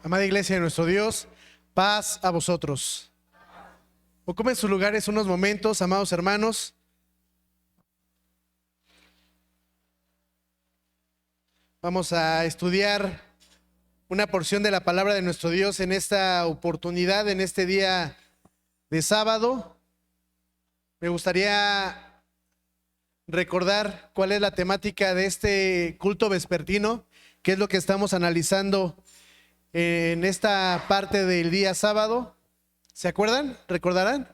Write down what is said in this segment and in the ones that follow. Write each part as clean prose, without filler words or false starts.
Amada iglesia de nuestro Dios, paz a vosotros. Ocupen sus lugares unos momentos, amados hermanos. Vamos a estudiar una porción de la palabra de nuestro Dios en esta oportunidad, en este día de sábado. Me gustaría recordar cuál es la temática de este culto vespertino, qué es lo que estamos analizando en esta parte del día sábado. ¿Se acuerdan? ¿Recordarán?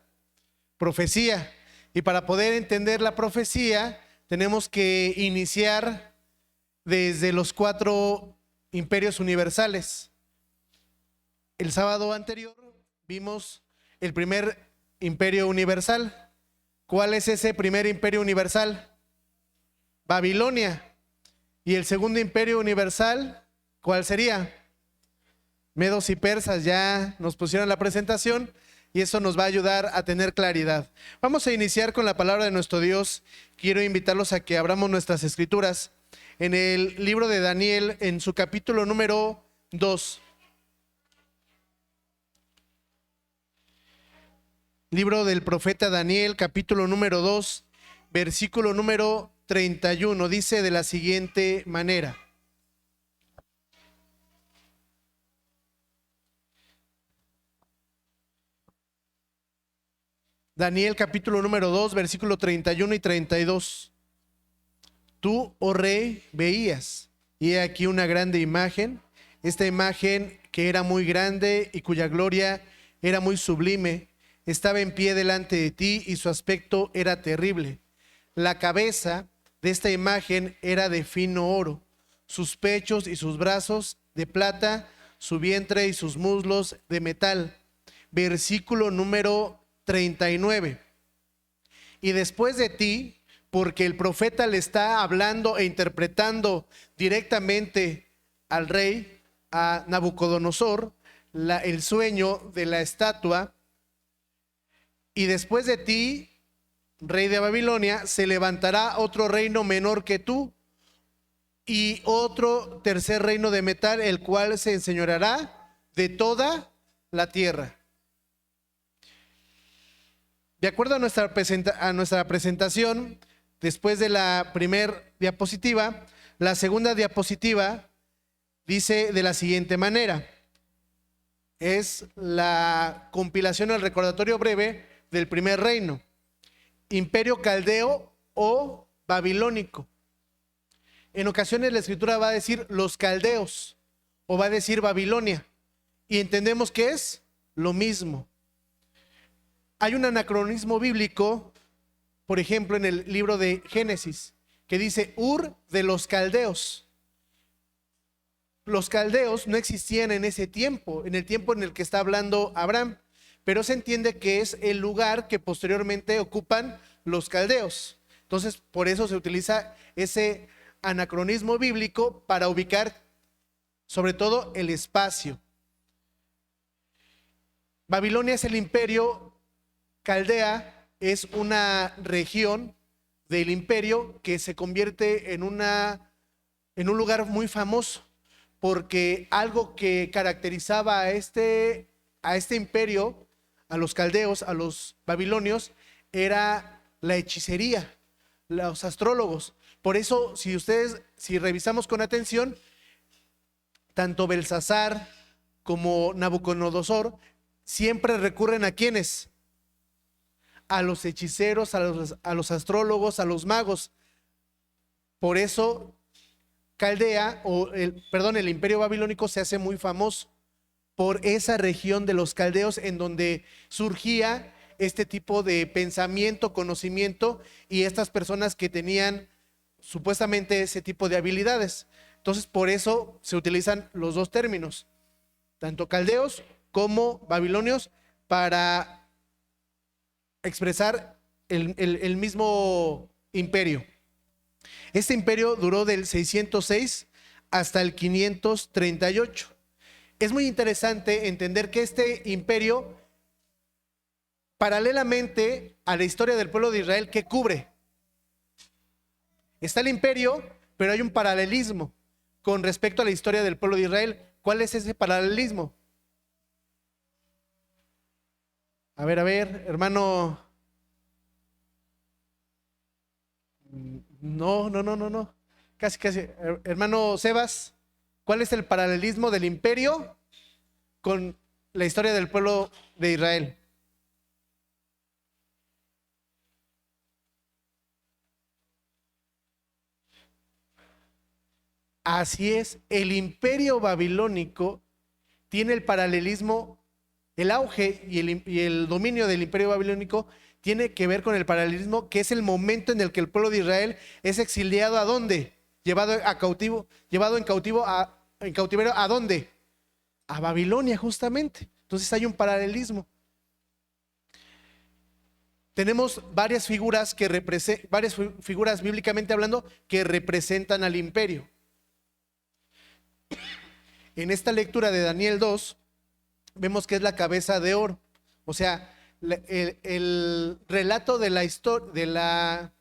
Profecía. Y para poder entender la profecía, tenemos que iniciar desde los 4 imperios universales. El sábado anterior vimos el primer imperio universal. ¿Cuál es ese primer imperio universal? Babilonia. ¿Y el segundo imperio universal, cuál sería? Medos y persas. Ya nos pusieron la presentación y eso nos va a ayudar a tener claridad. Vamos a iniciar con la palabra de nuestro Dios. Quiero invitarlos a que abramos nuestras escrituras en el libro de Daniel, en su capítulo número 2. Libro del profeta Daniel, capítulo número 2, versículo número 31. Dice de la siguiente manera: Daniel capítulo número 2, versículo 31 y 32. Tú, oh rey, veías, y he aquí una grande imagen, esta imagen que era muy grande y cuya gloria era muy sublime, estaba en pie delante de ti y su aspecto era terrible. La cabeza de esta imagen era de fino oro, sus pechos y sus brazos de plata, su vientre y sus muslos de metal. Versículo número 39. Y después de ti, porque el profeta le está hablando e interpretando directamente al rey, a Nabucodonosor, el sueño de la estatua. Y después de ti, rey de Babilonia, se levantará otro reino menor que tú y otro tercer reino de metal, el cual se enseñoreará de toda la tierra. De acuerdo a nuestra presentación, después de la primera diapositiva, la segunda diapositiva dice de la siguiente manera. Es la compilación, el recordatorio breve del primer reino. Imperio caldeo o babilónico. En ocasiones la escritura va a decir los caldeos o va a decir Babilonia. Y entendemos que es lo mismo. Hay un anacronismo bíblico, por ejemplo, en el libro de Génesis, que dice Ur de los caldeos. Los caldeos no existían en ese tiempo, en el tiempo en el que está hablando Abraham, pero se entiende que es el lugar que posteriormente ocupan los caldeos. Entonces, por eso se utiliza ese anacronismo bíblico para ubicar sobre todo el espacio. Babilonia es el imperio. Caldea es una región del imperio que se convierte en un lugar muy famoso, porque algo que caracterizaba a este imperio, a los caldeos, a los babilonios, era la hechicería, los astrólogos. Por eso, si revisamos con atención, tanto Belsasar como Nabucodonosor siempre recurren a ¿quiénes? A los hechiceros, a los astrólogos, a los magos. Por eso Caldea, el imperio babilónico se hace muy famoso por esa región de los caldeos en donde surgía este tipo de pensamiento, conocimiento y estas personas que tenían supuestamente ese tipo de habilidades. Entonces, por eso se utilizan los dos términos, tanto caldeos como babilonios, para expresar el mismo imperio. Este imperio duró del 606 hasta el 538. Es muy interesante entender que este imperio, paralelamente a la historia del pueblo de Israel, ¿qué cubre? Está el imperio, pero hay un paralelismo con respecto a la historia del pueblo de Israel. ¿Cuál es ese paralelismo? A ver, hermano. No. Casi. Hermano Sebas, ¿cuál es el paralelismo del imperio con la historia del pueblo de Israel? Así es, el imperio babilónico tiene el paralelismo, el auge y el dominio del imperio babilónico tiene que ver con el paralelismo, que es el momento en el que el pueblo de Israel es exiliado. ¿A dónde? Llevado a cautivo, llevado en cautiverio. ¿A dónde? A Babilonia, justamente. Entonces hay un paralelismo. Tenemos varias figuras bíblicamente hablando que representan al imperio. En esta lectura de Daniel 2 vemos que es la cabeza de oro. O sea, el relato de la historia, de la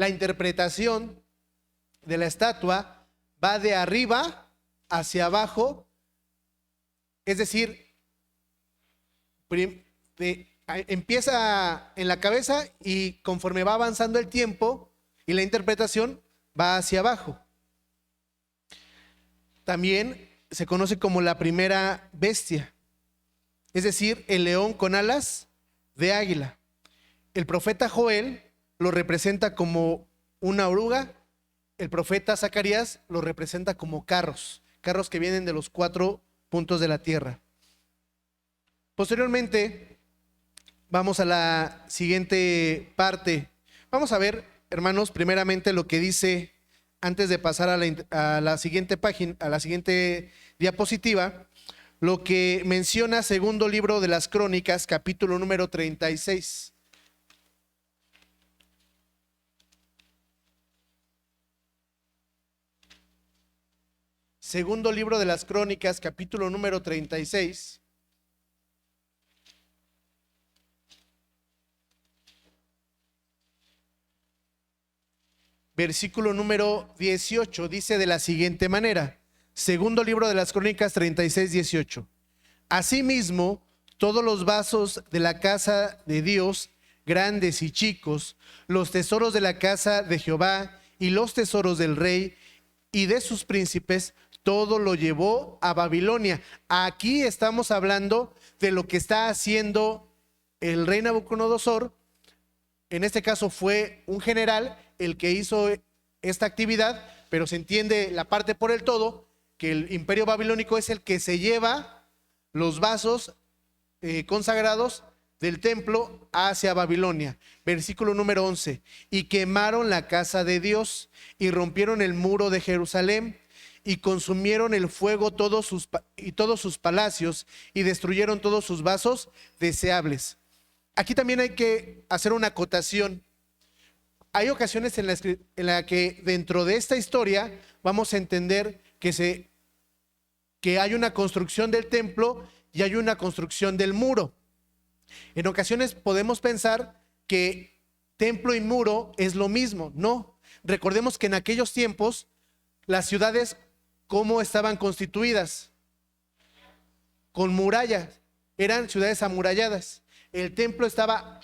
interpretación de la estatua va de arriba hacia abajo, es decir, empieza en la cabeza y conforme va avanzando el tiempo y la interpretación va hacia abajo. También se conoce como la primera bestia, es decir, el león con alas de águila. El profeta Joel lo representa como una oruga, el profeta Zacarías lo representa como carros que vienen de los 4 puntos de la tierra. Posteriormente, vamos a la siguiente parte. Vamos a ver, hermanos, primeramente lo que dice, antes de pasar a la siguiente página, a la siguiente diapositiva, lo que menciona segundo libro de las Crónicas, capítulo número 36. Segundo libro de las Crónicas, capítulo número 36. Versículo número 18 dice de la siguiente manera. Segundo libro de las Crónicas 36, 18. Asimismo, todos los vasos de la casa de Dios, grandes y chicos, los tesoros de la casa de Jehová y los tesoros del rey y de sus príncipes, todo lo llevó a Babilonia. Aquí estamos hablando de lo que está haciendo el rey Nabucodonosor. En este caso fue un general el que hizo esta actividad, pero se entiende la parte por el todo, que el imperio babilónico es el que se lleva los vasos consagrados del templo hacia Babilonia. Versículo número 11. Y quemaron la casa de Dios y rompieron el muro de Jerusalén y consumieron el fuego todos sus palacios y destruyeron todos sus vasos deseables. Aquí también hay que hacer una acotación. Hay ocasiones en la que dentro de esta historia vamos a entender que hay una construcción del templo y hay una construcción del muro. En ocasiones podemos pensar que templo y muro es lo mismo. No, recordemos que en aquellos tiempos las ciudades, ¿cómo estaban constituidas? Con murallas, eran ciudades amuralladas. El templo estaba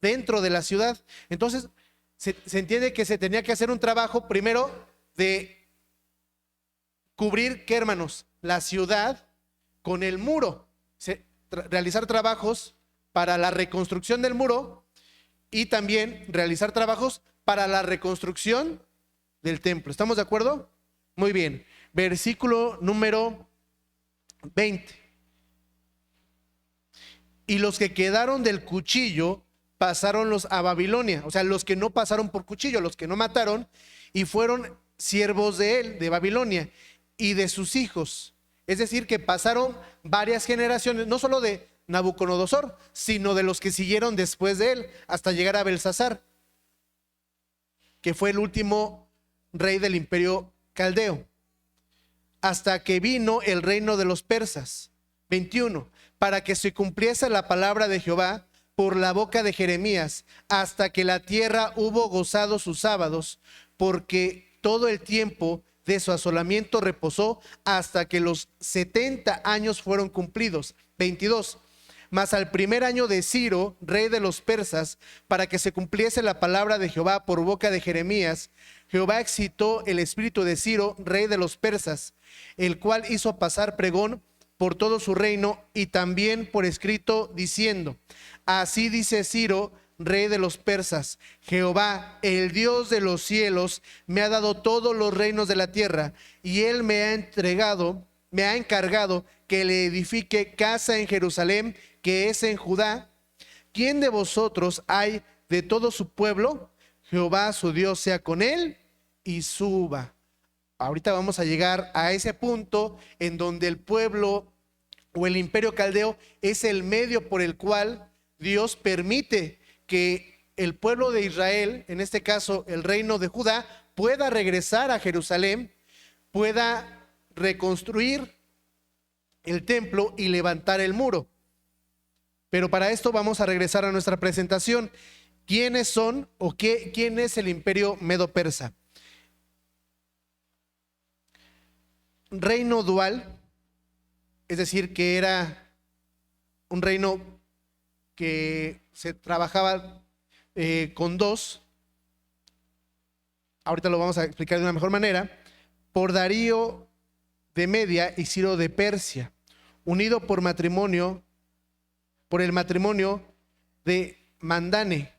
dentro de la ciudad. Entonces se entiende que se tenía que hacer un trabajo primero de cubrir, ¿qué, hermanos? La ciudad con el muro. Realizar trabajos para la reconstrucción del muro y también realizar trabajos para la reconstrucción del templo. ¿Estamos de acuerdo? Muy bien. Versículo número 20. Y los que quedaron del cuchillo pasaronlos a Babilonia. O sea, los que no pasaron por cuchillo, los que no mataron, y fueron siervos de él, de Babilonia, y de sus hijos. Es decir, que pasaron varias generaciones, no solo de Nabucodonosor, sino de los que siguieron después de él, hasta llegar a Belsasar, que fue el último rey del imperio caldeo, hasta que vino el reino de los persas. 21. Para que se cumpliese la palabra de Jehová por la boca de Jeremías, hasta que la tierra hubo gozado sus sábados, porque todo el tiempo de su asolamiento reposó hasta que los 70 años fueron cumplidos. 22. Mas al primer año de Ciro, rey de los persas, para que se cumpliese la palabra de Jehová por boca de Jeremías, Jehová excitó el espíritu de Ciro, rey de los persas, el cual hizo pasar pregón por todo su reino y también por escrito, diciendo: así dice Ciro, rey de los persas: Jehová, el Dios de los cielos, me ha dado todos los reinos de la tierra, y él me ha encargado que le edifique casa en Jerusalén, que es en Judá. ¿Quién de vosotros hay de todo su pueblo? Jehová su Dios sea con él y suba. Ahorita vamos a llegar a ese punto en donde el pueblo o el imperio caldeo es el medio por el cual Dios permite que el pueblo de Israel, en este caso el reino de Judá, pueda regresar a Jerusalén, pueda reconstruir el templo y levantar el muro. Pero para esto vamos a regresar a nuestra presentación. ¿Quiénes son o quién es el imperio medo-persa? Reino dual, es decir, que era un reino que se trabajaba con dos. Ahorita lo vamos a explicar de una mejor manera. Por Darío de Media y Ciro de Persia, unido por el matrimonio de Mandane,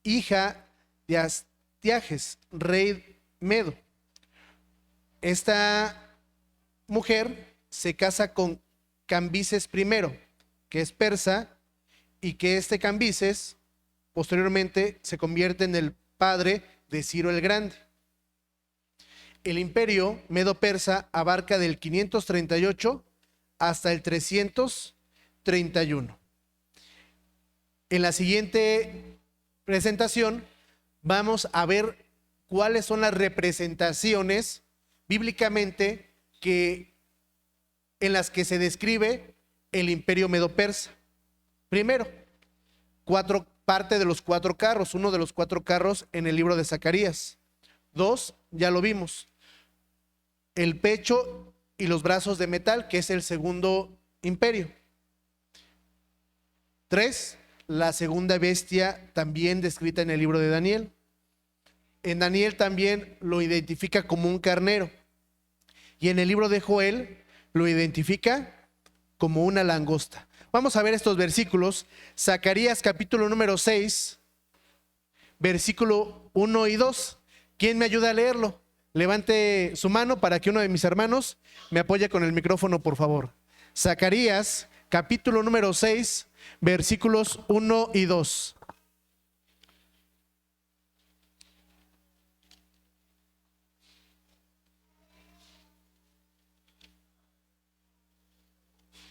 hija de Astiages, rey medo. Esta mujer se casa con Cambises I, que es persa, y que este Cambises posteriormente se convierte en el padre de Ciro el Grande. El imperio medo-persa abarca del 538 hasta el 331. En la siguiente presentación vamos a ver cuáles son las representaciones bíblicamente en las que se describe el imperio medo-persa. Primero, parte de los 4 carros, uno de los 4 carros en el libro de Zacarías. 2, ya lo vimos, el pecho y los brazos de metal, que es el segundo imperio. 3, la segunda bestia, también descrita en el libro de Daniel. En Daniel también lo identifica como un carnero, y en el libro de Joel lo identifica como una langosta. Vamos a ver estos versículos. Zacarías capítulo número 6, versículo 1 y 2. ¿Quién me ayuda a leerlo? Levante su mano para que uno de mis hermanos me apoye con el micrófono, por favor. Zacarías capítulo número 6, versículos 1 y 2.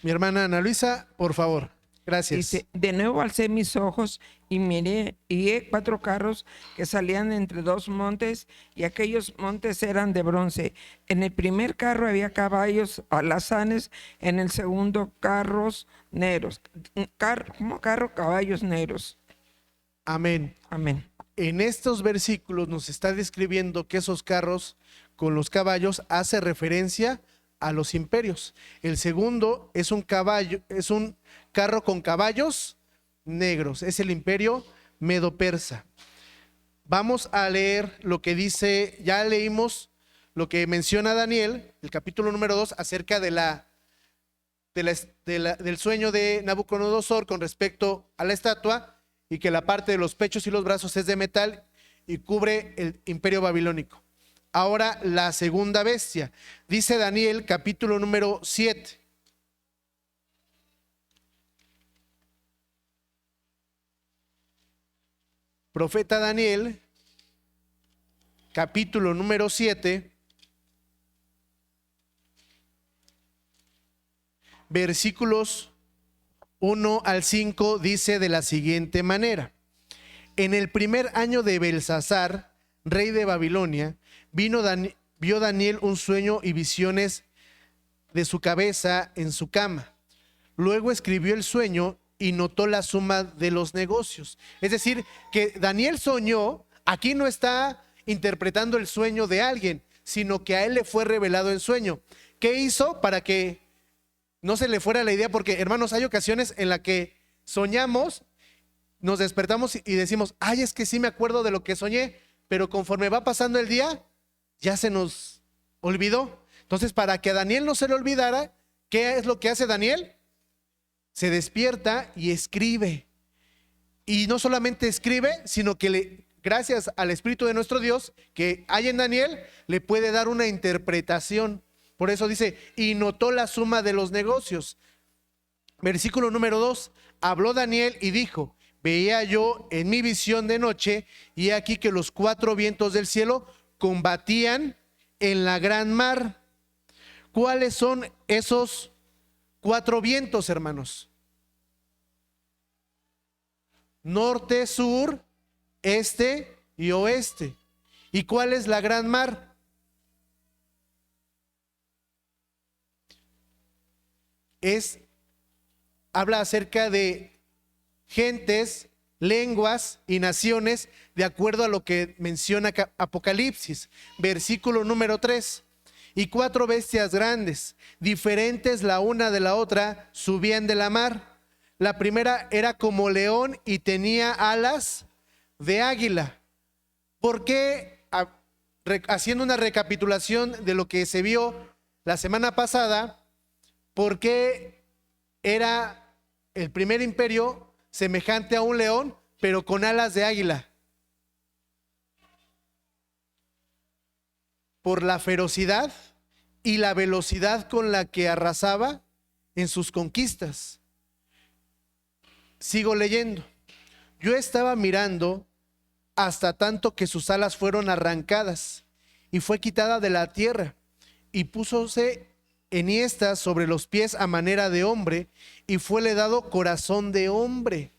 Mi hermana Ana Luisa, por favor. Gracias. Dice: de nuevo alcé mis ojos y miré, y he 4 carros que salían entre 2 montes, y aquellos montes eran de bronce. En el primer carro había caballos alazanes, en el segundo caballos negros. Amén. Amén. En estos versículos nos está describiendo que esos carros con los caballos hace referencia a los imperios. El segundo es un carro con caballos negros, es el imperio medo-persa. Vamos a leer lo que dice, ya leímos lo que menciona Daniel, el capítulo número 2, acerca del sueño de Nabucodonosor con respecto a la estatua, y que la parte de los pechos y los brazos es de metal y cubre el imperio babilónico. Ahora la segunda bestia. Dice Daniel capítulo número 7. Profeta Daniel capítulo número 7, versículos 1 al 5, dice de la siguiente manera: en el primer año de Belsasar, rey de Babilonia, vio Daniel un sueño y visiones de su cabeza en su cama. Luego escribió el sueño y notó la suma de los negocios. Es decir, que Daniel soñó, aquí no está interpretando el sueño de alguien, sino que a él le fue revelado en sueño. ¿Qué hizo para que no se le fuera la idea? Porque, hermanos, hay ocasiones en las que soñamos, nos despertamos y decimos, ay, es que sí me acuerdo de lo que soñé, pero conforme va pasando el día, ya se nos olvidó. Entonces, para que a Daniel no se le olvidara, ¿qué es lo que hace Daniel? Se despierta y escribe. Y no solamente escribe, sino que gracias al Espíritu de nuestro Dios que hay en Daniel, le puede dar una interpretación. Por eso dice, y notó la suma de los negocios. Versículo número 2, habló Daniel y dijo, veía yo en mi visión de noche, y aquí que los 4 vientos del cielo combatían en la gran mar. ¿Cuáles son esos 4 vientos, hermanos? Norte, sur, este y oeste. ¿Y cuál es la gran mar? Habla acerca de gentes, lenguas y naciones, de acuerdo a lo que menciona Apocalipsis. Versículo número 3. Y 4 bestias grandes, diferentes la una de la otra, subían de la mar. La primera era como león y tenía alas de águila. ¿Por qué? Haciendo una recapitulación de lo que se vio la semana pasada, ¿por qué era el primer imperio semejante a un león, pero con alas de águila? Por la ferocidad y la velocidad con la que arrasaba en sus conquistas. Sigo leyendo. Yo estaba mirando hasta tanto que sus alas fueron arrancadas y fue quitada de la tierra, y púsose enhiestas sobre los pies a manera de hombre, y fuele dado corazón de hombre.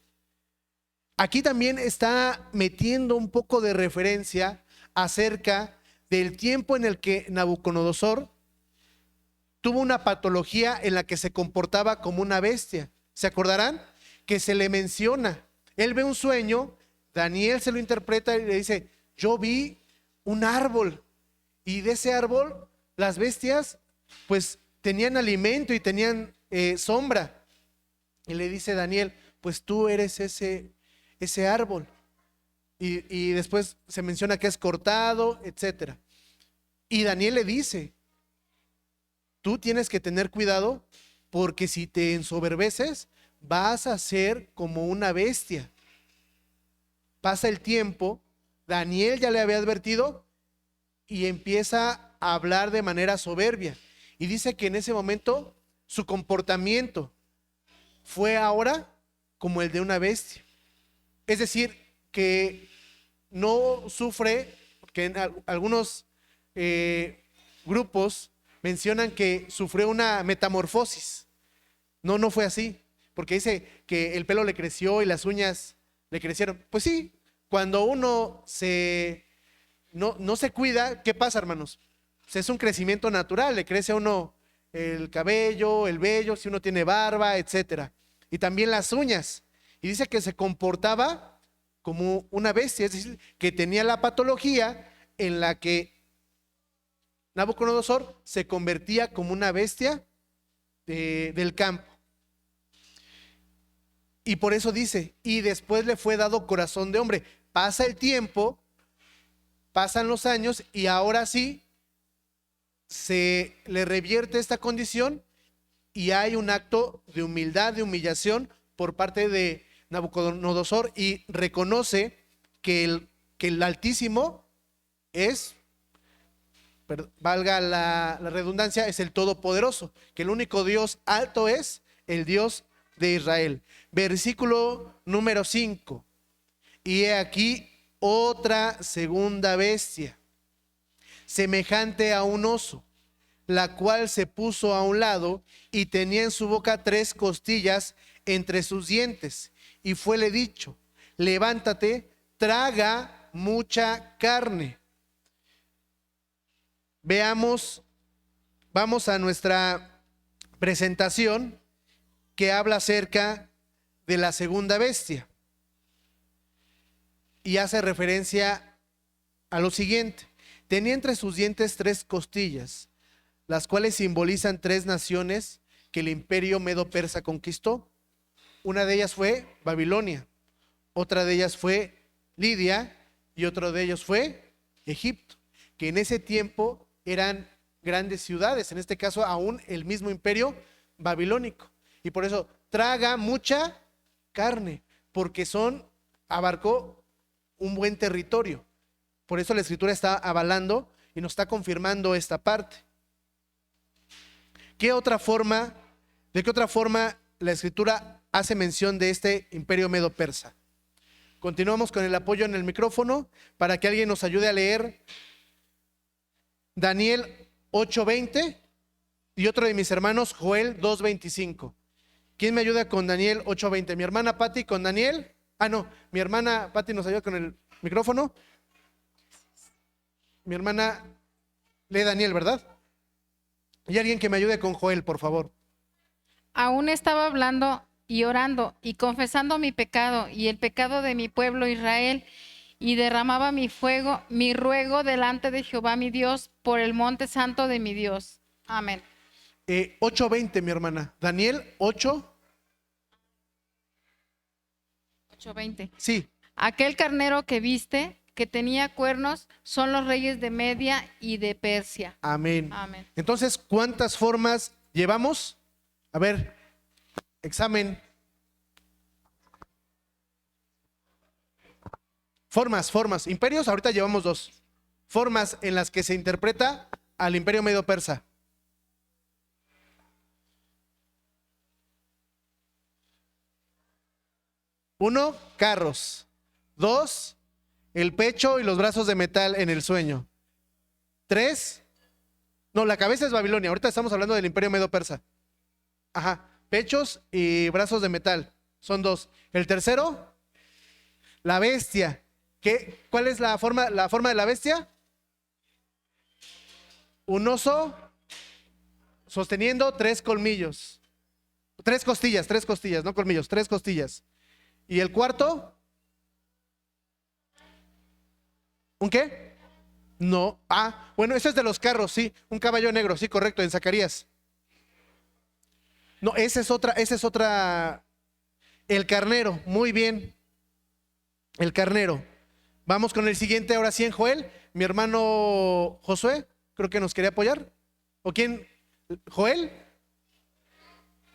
Aquí también está metiendo un poco de referencia acerca del tiempo en el que Nabucodonosor tuvo una patología en la que se comportaba como una bestia. ¿Se acordarán? Que se le menciona. Él ve un sueño, Daniel se lo interpreta y le dice, yo vi un árbol, y de ese árbol las bestias pues tenían alimento y tenían sombra. Y le dice Daniel, pues tú eres ese árbol. Y después se menciona que es cortado, etcétera. Y Daniel le dice, tú tienes que tener cuidado, porque si te ensoberbeces, vas a ser como una bestia. Pasa el tiempo, Daniel ya le había advertido y empieza a hablar de manera soberbia. Y dice que en ese momento su comportamiento fue ahora como el de una bestia. Es decir, que no sufre, que en algunos grupos mencionan que sufrió una metamorfosis. No fue así, porque dice que el pelo le creció y las uñas le crecieron. Pues sí, cuando uno no se cuida, ¿qué pasa, hermanos? Pues es un crecimiento natural, le crece a uno el cabello, el vello, si uno tiene barba, etcétera. Y también las uñas. Y dice que se comportaba como una bestia, es decir, que tenía la patología en la que Nabucodonosor se convertía como una bestia del campo. Y por eso dice, y después le fue dado corazón de hombre. Pasa el tiempo, pasan los años, y ahora sí se le revierte esta condición, y hay un acto de humildad, de humillación por parte de Nabucodonosor, y reconoce que el Altísimo es, valga la redundancia, es el Todopoderoso, que el único Dios alto es el Dios de Israel. Versículo número 5. Y he aquí otra segunda bestia, semejante a un oso, la cual se puso a un lado y tenía en su boca 3 costillas entre sus dientes. Y fuele dicho, levántate, traga mucha carne. Veamos, vamos a nuestra presentación que habla acerca de la segunda bestia. Y hace referencia a lo siguiente. Tenía entre sus dientes 3 costillas, las cuales simbolizan 3 naciones que el imperio medo-persa conquistó. Una de ellas fue Babilonia, otra de ellas fue Lidia y otro de ellos fue Egipto, que en ese tiempo eran grandes ciudades, en este caso aún el mismo imperio babilónico. Y por eso traga mucha carne, porque abarcó un buen territorio. Por eso la Escritura está avalando y nos está confirmando esta parte. ¿De qué otra forma la Escritura hace mención de este imperio medo-persa? Continuamos con el apoyo en el micrófono para que alguien nos ayude a leer Daniel 8:20 y otro de mis hermanos Joel 2:25. ¿Quién me ayuda con Daniel 8:20? ¿Mi hermana Patti con Daniel? No, mi hermana Patti nos ayuda con el micrófono. Mi hermana lee Daniel, ¿verdad? Y alguien que me ayude con Joel, por favor. Aún estaba hablando y orando y confesando mi pecado y el pecado de mi pueblo Israel, y derramaba mi ruego delante de Jehová mi Dios por el monte santo de mi Dios. Amén. 8:20, mi hermana. Daniel 8:20. Sí. Aquel carnero que viste, que tenía cuernos, son los reyes de Media y de Persia. Amén. Amén. Entonces, ¿cuántas formas llevamos? A ver, examen. Formas. Imperios, ahorita llevamos 2. Formas en las que se interpreta al imperio medo-persa. 1, carros. 2, el pecho y los brazos de metal en el sueño. 3, no, la cabeza es Babilonia. Ahorita estamos hablando del imperio medo-persa. Pechos y brazos de metal. Son 2. El tercero, la bestia. ¿Cuál es la forma de la bestia? Un oso sosteniendo 3 colmillos. 3 costillas, no colmillos, 3 costillas. ¿Y el cuarto? ¿Un qué? No. Bueno, ese es de los carros, sí. Un caballo negro, sí, correcto, en Zacarías. No, esa es otra. El carnero, muy bien. El carnero. Vamos con el siguiente, ahora sí en Joel. Mi hermano Josué, creo que nos quería apoyar. ¿O quién? ¿Joel?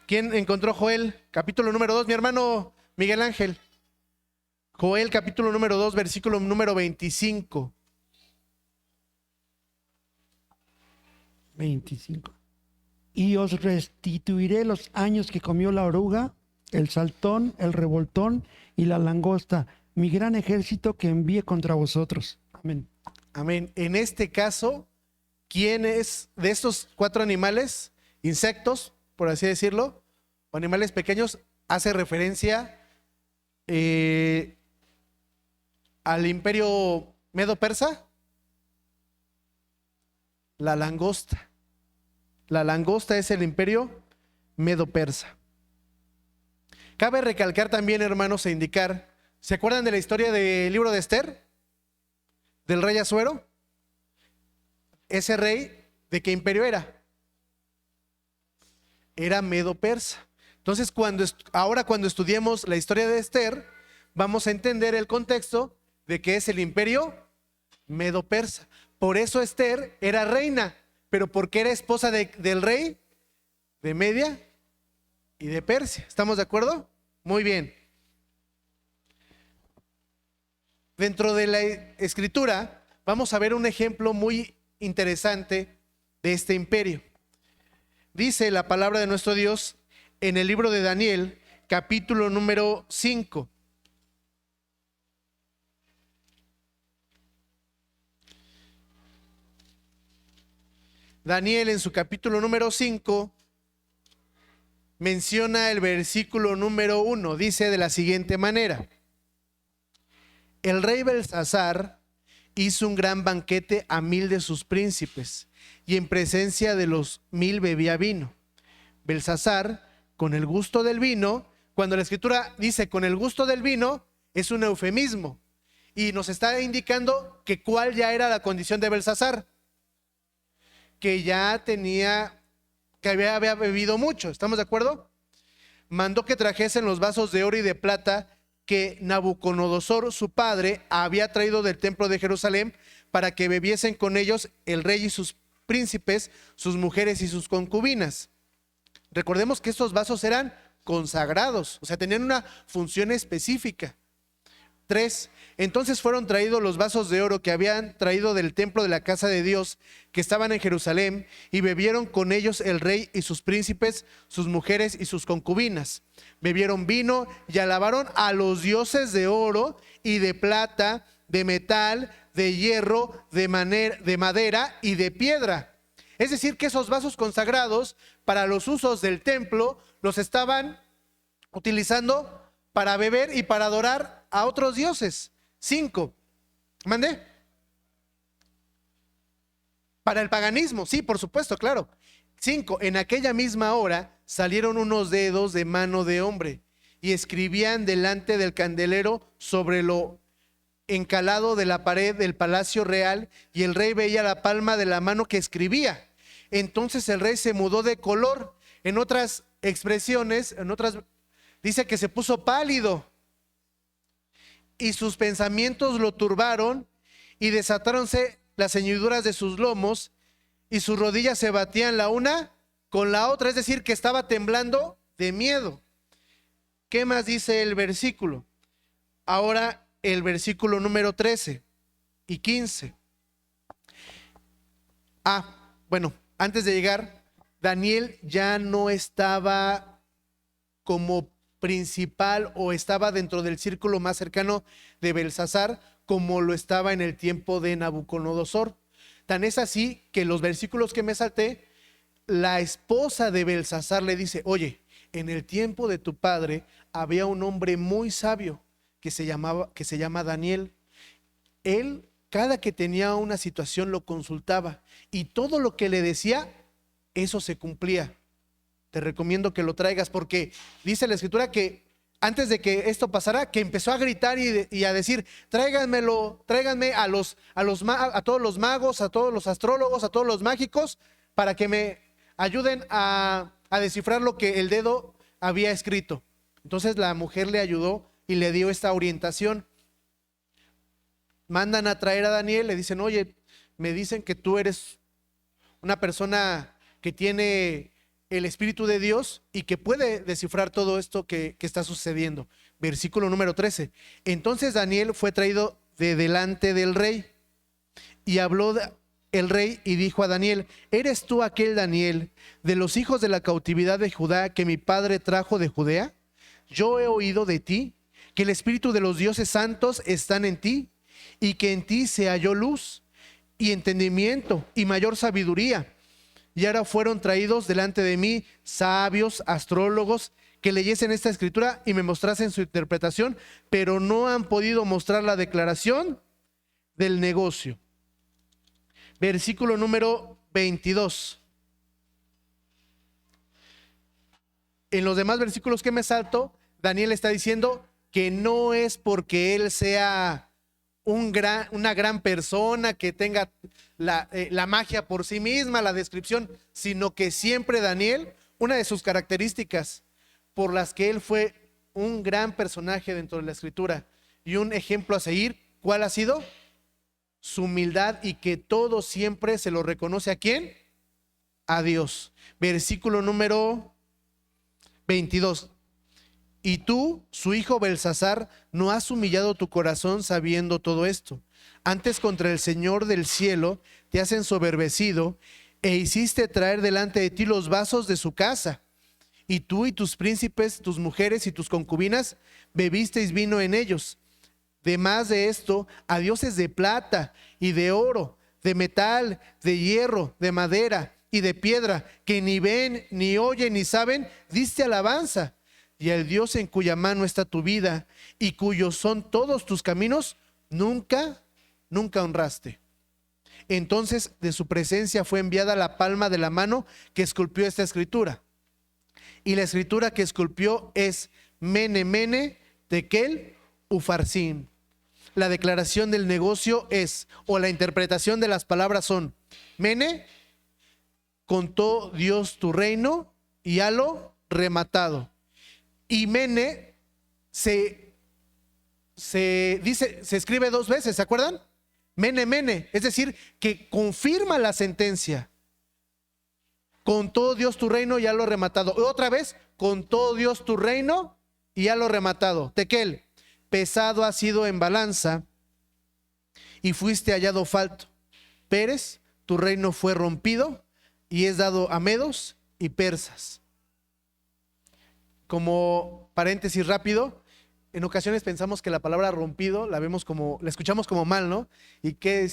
¿Quién encontró Joel? Capítulo número 2, mi hermano Miguel Ángel. Joel, capítulo número 2, versículo número 25. 25. Y os restituiré los años que comió la oruga, el saltón, el revoltón y la langosta, mi gran ejército que envíe contra vosotros. Amén. Amén. En este caso, ¿quién es de estos 4 animales, insectos, por así decirlo, o animales pequeños, hace referencia al imperio medo-persa? La langosta. La langosta es el imperio medo-persa. Cabe recalcar también, hermanos, e indicar, ¿se acuerdan de la historia del libro de Esther? Del rey Asuero. Ese rey, ¿de qué imperio era? Era medo-persa. Entonces, ahora cuando estudiemos la historia de Esther, vamos a entender el contexto de que es el imperio medo-persa. Por eso Esther era reina, pero porque era esposa del rey de Media y de Persia. ¿Estamos de acuerdo? Muy bien. Dentro de la escritura vamos a ver un ejemplo muy interesante de este imperio. Dice la palabra de nuestro Dios en el libro de Daniel, capítulo número 5. Daniel en su capítulo número 5 menciona el versículo número 1. Dice de la siguiente manera: el rey Belsasar hizo un gran banquete a 1000 de sus príncipes, y en presencia de los 1000 bebía vino. Belsasar, con el gusto del vino, cuando la escritura dice con el gusto del vino, es un eufemismo. Y nos está indicando que cuál ya era la condición de Belsasar, que ya tenía, que había bebido mucho, ¿estamos de acuerdo? Mandó que trajesen los vasos de oro y de plata que Nabucodonosor, su padre, había traído del templo de Jerusalén, para que bebiesen con ellos el rey y sus príncipes, sus mujeres y sus concubinas. Recordemos que estos vasos eran consagrados, o sea, tenían una función específica. 3. Entonces fueron traídos los vasos de oro que habían traído del templo de la casa de Dios, que estaban en Jerusalén, y bebieron con ellos el rey y sus príncipes, sus mujeres y sus concubinas. Bebieron vino y alabaron a los dioses de oro y de plata, de metal, de hierro, de madera y de piedra. Es decir, que esos vasos consagrados para los usos del templo los estaban utilizando para beber y para adorar a otros dioses. 5. ¿Mandé? Para el paganismo, sí, por supuesto, claro. 5. En aquella misma hora salieron unos dedos de mano de hombre y escribían delante del candelero sobre lo encalado de la pared del palacio real, y el rey veía la palma de la mano que escribía. Entonces el rey se mudó de color. En otras expresiones, dice que se puso pálido, y sus pensamientos lo turbaron, y desatáronse las ceñiduras de sus lomos, y sus rodillas se batían la una con la otra, es decir, que estaba temblando de miedo. ¿Qué más dice el versículo? Ahora el versículo número 13 y 15. Bueno, antes de llegar, Daniel ya no estaba como principal o estaba dentro del círculo más cercano de Belsasar, como lo estaba en el tiempo de Nabucodonosor. Tan es así que los versículos que me salté, la esposa de Belsasar le dice: oye, en el tiempo de tu padre había un hombre muy sabio que se llama Daniel. Él, cada que tenía una situación, lo consultaba, y todo lo que le decía, eso se cumplía. Te recomiendo que lo traigas, porque dice la escritura que antes de que esto pasara, que empezó a gritar y a decir: tráiganme a todos los magos, a todos los astrólogos, a todos los mágicos, para que me ayuden a descifrar lo que el dedo había escrito. Entonces la mujer le ayudó y le dio esta orientación. Mandan a traer a Daniel, le dicen: oye, me dicen que tú eres una persona que tiene el Espíritu de Dios y que puede descifrar todo esto que está sucediendo. Versículo número 13. Entonces Daniel fue traído de delante del rey, y habló el rey y dijo a Daniel: ¿eres tú aquel Daniel de los hijos de la cautividad de Judá que mi padre trajo de Judea? Yo he oído de ti que el Espíritu de los dioses santos están en ti, y que en ti se halló luz y entendimiento y mayor sabiduría. Y ahora fueron traídos delante de mí sabios, astrólogos, que leyesen esta escritura y me mostrasen su interpretación, pero no han podido mostrar la declaración del negocio. Versículo número 22. En los demás versículos que me salto, Daniel está diciendo que no es porque él sea una gran persona, que tenga la magia por sí misma, la descripción, sino que siempre Daniel, una de sus características por las que él fue un gran personaje dentro de la escritura y un ejemplo a seguir, ¿cuál ha sido? Su humildad, y que todo siempre se lo reconoce ¿a quién? A Dios. Versículo número 22. Y tú, su hijo Belsasar, no has humillado tu corazón sabiendo todo esto. Antes contra el Señor del cielo te has ensoberbecido e hiciste traer delante de ti los vasos de su casa. Y tú y tus príncipes, tus mujeres y tus concubinas bebisteis vino en ellos. Demás de esto, a dioses de plata y de oro, de metal, de hierro, de madera y de piedra, que ni ven, ni oyen, ni saben, diste alabanza. Y el Dios en cuya mano está tu vida y cuyos son todos tus caminos, nunca honraste. Entonces de su presencia fue enviada la palma de la mano que esculpió esta escritura. Y la escritura que esculpió es Mene, Mene, Tekel, Ufarsin. la declaración del negocio es, o la interpretación de las palabras son: Mene, contó Dios tu reino y halo rematado. Y Mene se escribe dos veces, ¿se acuerdan? Mene, mene, es decir, que confirma la sentencia. Contó Dios tu reino y halo rematado. Otra vez, contó Dios tu reino y halo rematado. Tequel, pesado has sido en balanza y fuiste hallado falto. Pérez, tu reino fue rompido y es dado a medos y persas. Como paréntesis rápido, en ocasiones pensamos que la palabra rompido la escuchamos como mal, ¿no? ¿Y qué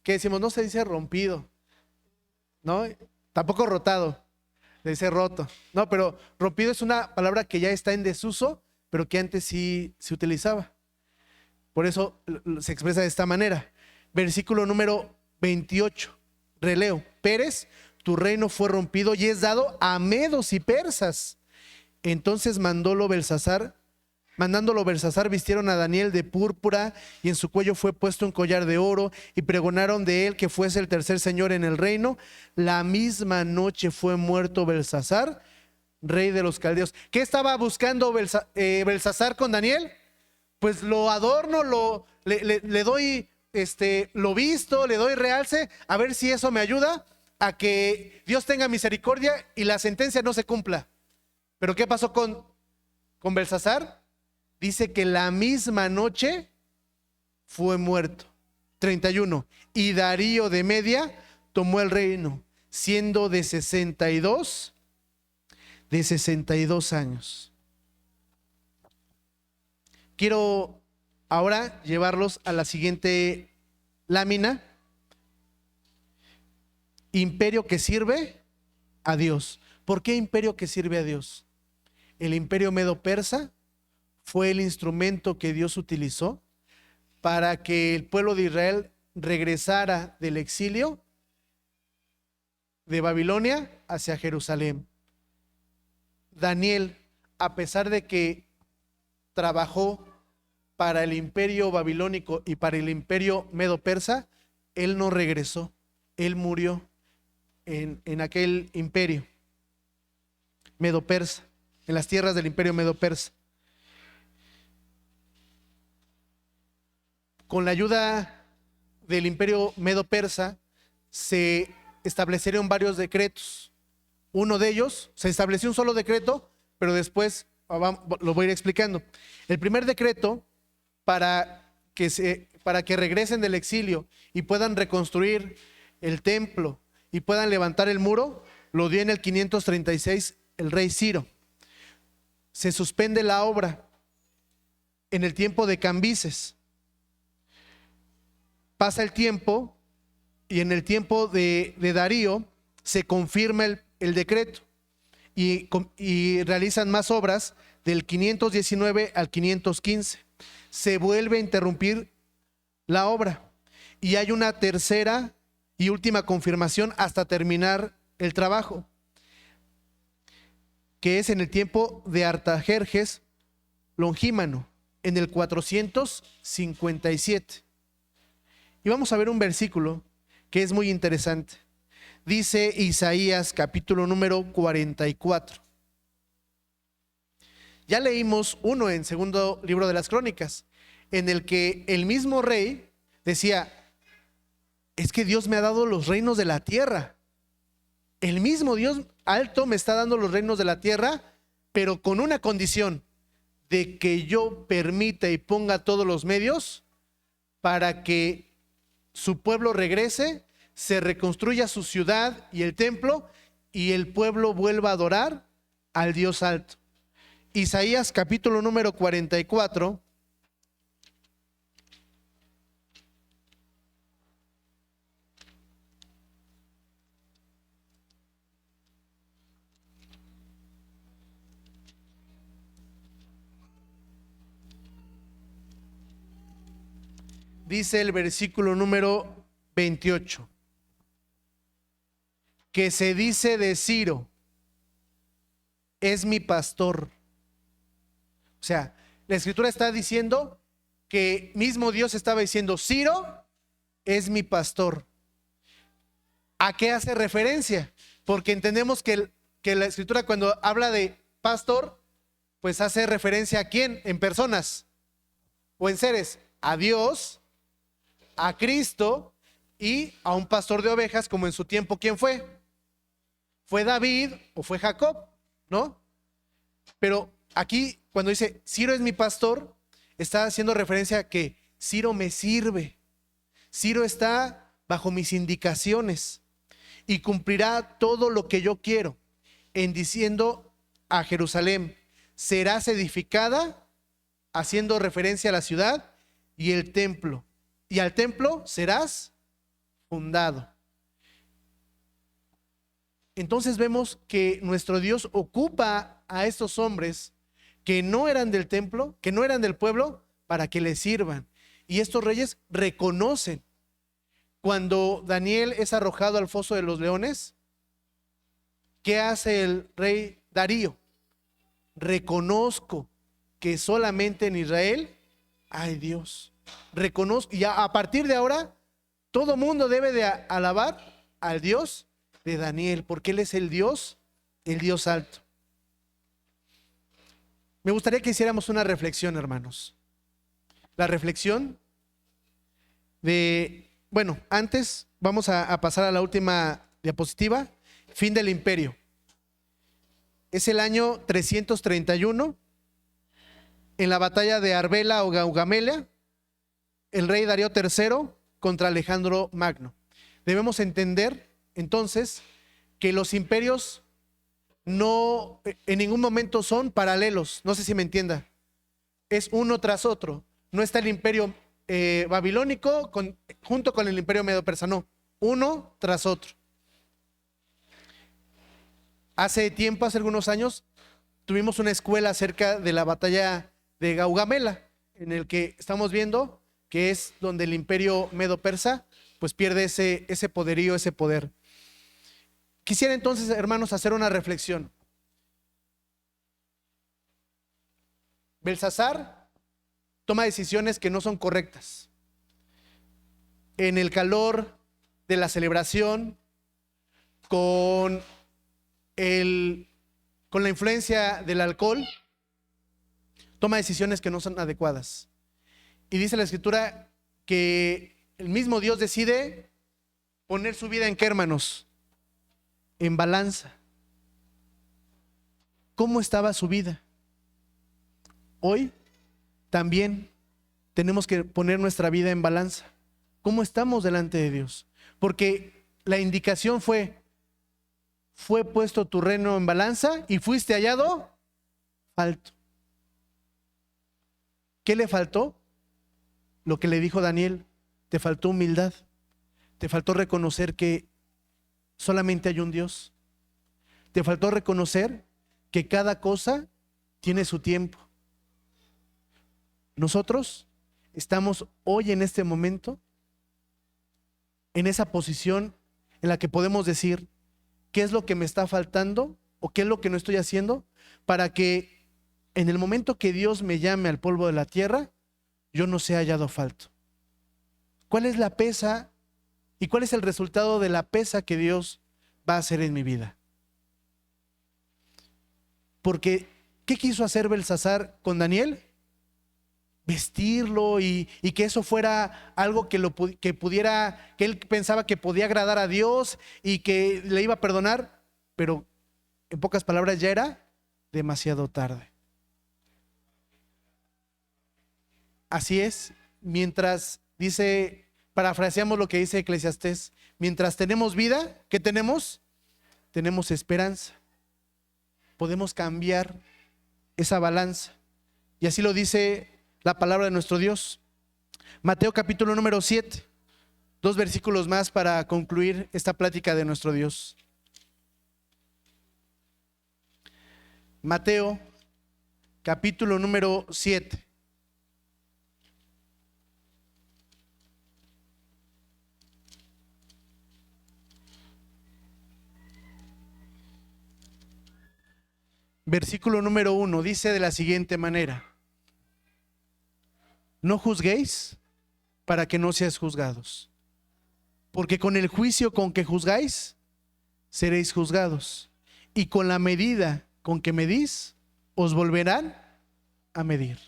decimos? No se dice rompido, ¿no? Tampoco rotado, se dice roto. No, pero rompido es una palabra que ya está en desuso, pero que antes sí se utilizaba. Por eso se expresa de esta manera. Versículo número 28, releo. Pérez, tu reino fue rompido y es dado a medos y persas. Entonces mandándolo Belsasar, vistieron a Daniel de púrpura y en su cuello fue puesto un collar de oro y pregonaron de él que fuese el tercer señor en el reino. La misma noche fue muerto Belsasar, rey de los caldeos. ¿Qué estaba buscando Belsasar con Daniel? Pues lo adorno, le doy lo visto, le doy realce, a ver si eso me ayuda a que Dios tenga misericordia y la sentencia no se cumpla. Pero ¿qué pasó con Belsasar? Dice que la misma noche fue muerto. 31. Y Darío de Media tomó el reino, siendo de 62 años. Quiero ahora llevarlos a la siguiente lámina. Imperio que sirve a Dios. ¿Por qué imperio que sirve a Dios? El imperio medo-persa fue el instrumento que Dios utilizó para que el pueblo de Israel regresara del exilio de Babilonia hacia Jerusalén. Daniel, a pesar de que trabajó para el imperio babilónico y para el imperio medo-persa, él no regresó, él murió en aquel imperio medo-persa, en las tierras del imperio medo-persa. Con la ayuda del imperio medo-persa se establecieron varios decretos. Uno de ellos, se estableció un solo decreto, pero después lo voy a ir explicando. El primer decreto, para que regresen del exilio y puedan reconstruir el templo y puedan levantar el muro, lo dio en el 536 el rey Ciro. Se suspende la obra en el tiempo de Cambises. Pasa el tiempo y en el tiempo de Darío se confirma el decreto y realizan más obras del 519 al 515. Se vuelve a interrumpir la obra y hay una tercera y última confirmación hasta terminar el trabajo, que es en el tiempo de Artajerjes Longímano, en el 457. Y vamos a ver un versículo que es muy interesante. Dice Isaías capítulo número 44. Ya leímos uno en segundo libro de las Crónicas, en el que el mismo rey decía: es que Dios me ha dado los reinos de la tierra. El mismo Dios alto me está dando los reinos de la tierra, pero con una condición: de que yo permita y ponga todos los medios para que su pueblo regrese, se reconstruya su ciudad y el templo, y el pueblo vuelva a adorar al Dios alto. Isaías capítulo número 44. Dice el versículo número 28. Que se dice de Ciro: es mi pastor. O sea, la escritura está diciendo que mismo Dios estaba diciendo, Ciro es mi pastor. ¿A qué hace referencia? Porque entendemos que la escritura cuando habla de pastor, pues hace referencia a quién, en personas o en seres, a Dios, a Cristo y a un pastor de ovejas, como en su tiempo, ¿quién fue? ¿Fue David o fue Jacob? ¿No? Pero aquí, cuando dice, Ciro es mi pastor, está haciendo referencia a que Ciro me sirve. Ciro está bajo mis indicaciones y cumplirá todo lo que yo quiero, en diciendo a Jerusalén, serás edificada, haciendo referencia a la ciudad y el templo. Y al templo serás fundado. Entonces vemos que nuestro Dios ocupa a estos hombres que no eran del templo, que no eran del pueblo, para que le sirvan. Y estos reyes reconocen. Cuando Daniel es arrojado al foso de los leones, ¿qué hace el rey Darío? Reconozco que solamente en Israel hay Dios. Reconozco, y a partir de ahora, todo mundo debe de alabar al Dios de Daniel, porque Él es el Dios alto. Me gustaría que hiciéramos una reflexión, hermanos. La reflexión de, bueno, antes vamos a pasar a la última diapositiva, fin del imperio. Es el año 331, en la batalla de Arbela o Gaugamela, el rey Darío III contra Alejandro Magno. Debemos entender entonces que los imperios no en ningún momento son paralelos, no sé si me entienda, es uno tras otro. No está el imperio babilónico junto con el imperio medo-persa, no, uno tras otro. Hace tiempo, hace algunos años, tuvimos una escuela acerca de la batalla de Gaugamela, en el que estamos viendo que es donde el imperio medo-persa pues pierde ese poderío, ese poder. Quisiera entonces, hermanos, hacer una reflexión. Belsasar toma decisiones que no son correctas. En el calor de la celebración, con la influencia del alcohol, toma decisiones que no son adecuadas. Y dice la escritura que el mismo Dios decide poner su vida en qué, hermanos, en balanza. ¿Cómo estaba su vida? Hoy también tenemos que poner nuestra vida en balanza. ¿Cómo estamos delante de Dios? Porque la indicación fue puesto tu reino en balanza y fuiste hallado falto. ¿Qué le faltó? Lo que le dijo Daniel, te faltó humildad, te faltó reconocer que solamente hay un Dios, te faltó reconocer que cada cosa tiene su tiempo. Nosotros estamos hoy en este momento en esa posición en la que podemos decir qué es lo que me está faltando o qué es lo que no estoy haciendo para que en el momento que Dios me llame al polvo de la tierra, yo no sea hallado falto. ¿Cuál es la pesa y cuál es el resultado de la pesa que Dios va a hacer en mi vida? Porque, ¿qué quiso hacer Belsasar con Daniel? Vestirlo y que eso fuera algo que él pensaba que podía agradar a Dios y que le iba a perdonar, pero en pocas palabras ya era demasiado tarde. Así es, mientras dice, parafraseamos lo que dice Eclesiastés, mientras tenemos vida, ¿qué tenemos? Tenemos esperanza. Podemos cambiar esa balanza. Y así lo dice la palabra de nuestro Dios. Mateo capítulo número 7, 2 versículos más para concluir esta plática de nuestro Dios. Mateo capítulo número 7. Versículo número 1 dice de la siguiente manera: no juzguéis para que no seáis juzgados, porque con el juicio con que juzgáis, seréis juzgados, y con la medida con que medís, os volverán a medir.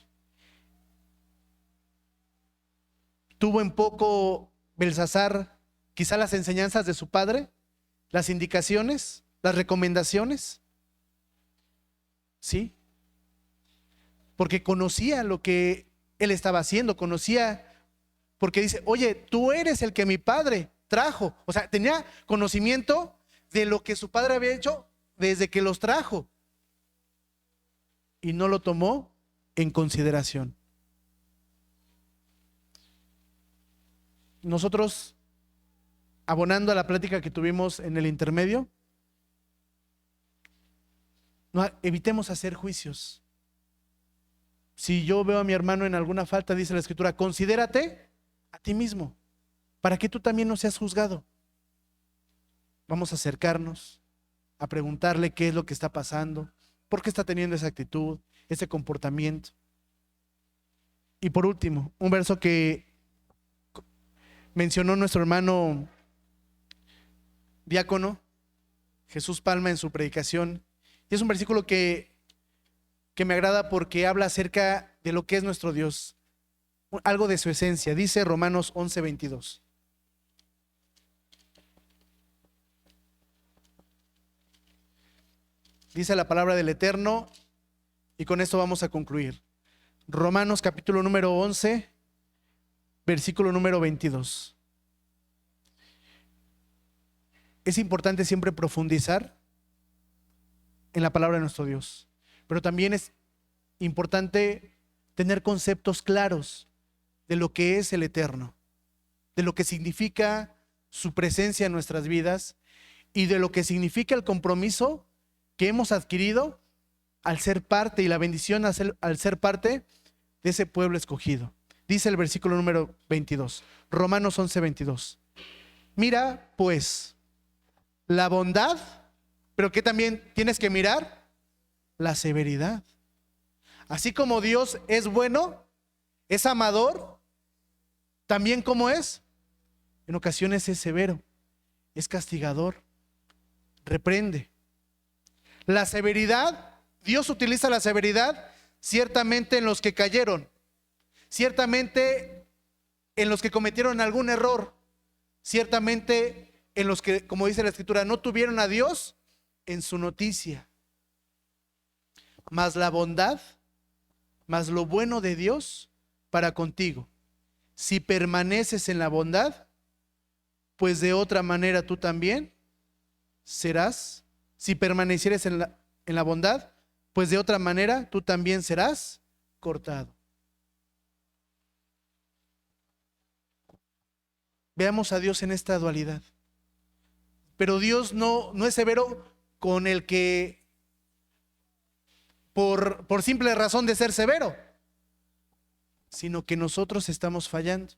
¿Tuvo en poco Belsasar quizá las enseñanzas de su padre, las indicaciones, las recomendaciones? Sí, porque conocía lo que él estaba haciendo, conocía, porque dice, oye, tú eres el que mi padre trajo. O sea, tenía conocimiento de lo que su padre había hecho desde que los trajo, y no lo tomó en consideración. Nosotros, abonando a la plática que tuvimos en el intermedio, no, evitemos hacer juicios. Si yo veo a mi hermano en alguna falta, dice la Escritura, considérate a ti mismo, para que tú también no seas juzgado. Vamos a acercarnos, a preguntarle qué es lo que está pasando, por qué está teniendo esa actitud, ese comportamiento. Y por último, un verso que mencionó nuestro hermano diácono Jesús Palma en su predicación, y es un versículo que me agrada porque habla acerca de lo que es nuestro Dios, algo de su esencia. Dice Romanos 11:22. Dice la palabra del Eterno, y con esto vamos a concluir. Romanos capítulo número 11, versículo número 22. Es importante siempre profundizar en la palabra de nuestro Dios, pero también es importante tener conceptos claros de lo que es el Eterno, de lo que significa su presencia en nuestras vidas y de lo que significa el compromiso que hemos adquirido al ser parte, y la bendición al ser parte de ese pueblo escogido. Dice el versículo número 22, Romanos 11:22. Mira pues la bondad, pero que también tienes que mirar la severidad. Así como Dios es bueno, es amador, también como es, en ocasiones es severo, es castigador, reprende. La severidad, Dios utiliza la severidad ciertamente en los que cayeron, ciertamente en los que cometieron algún error, ciertamente en los que, como dice la Escritura, no tuvieron a Dios en su noticia. Mas la bondad, mas lo bueno de Dios para contigo, si permaneces en la bondad, pues de otra manera tú también serás. Si permanecieres en la bondad, pues de otra manera tú también serás cortado. Veamos a Dios en esta dualidad. Pero Dios no es severo con el que por simple razón de ser severo, sino que nosotros estamos fallando.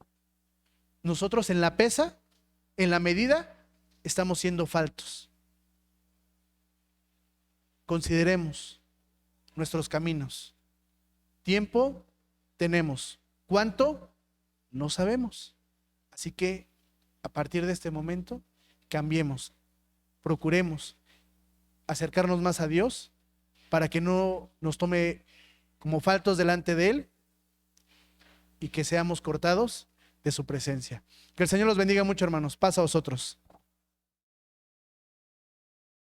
Nosotros en la pesa, en la medida, estamos siendo faltos. Consideremos nuestros caminos. Tiempo tenemos. ¿Cuánto? No sabemos. Así que a partir de este momento, cambiemos. Procuremos acercarnos más a Dios para que no nos tome como faltos delante de Él y que seamos cortados de su presencia. Que el Señor los bendiga mucho, hermanos. Paz a vosotros.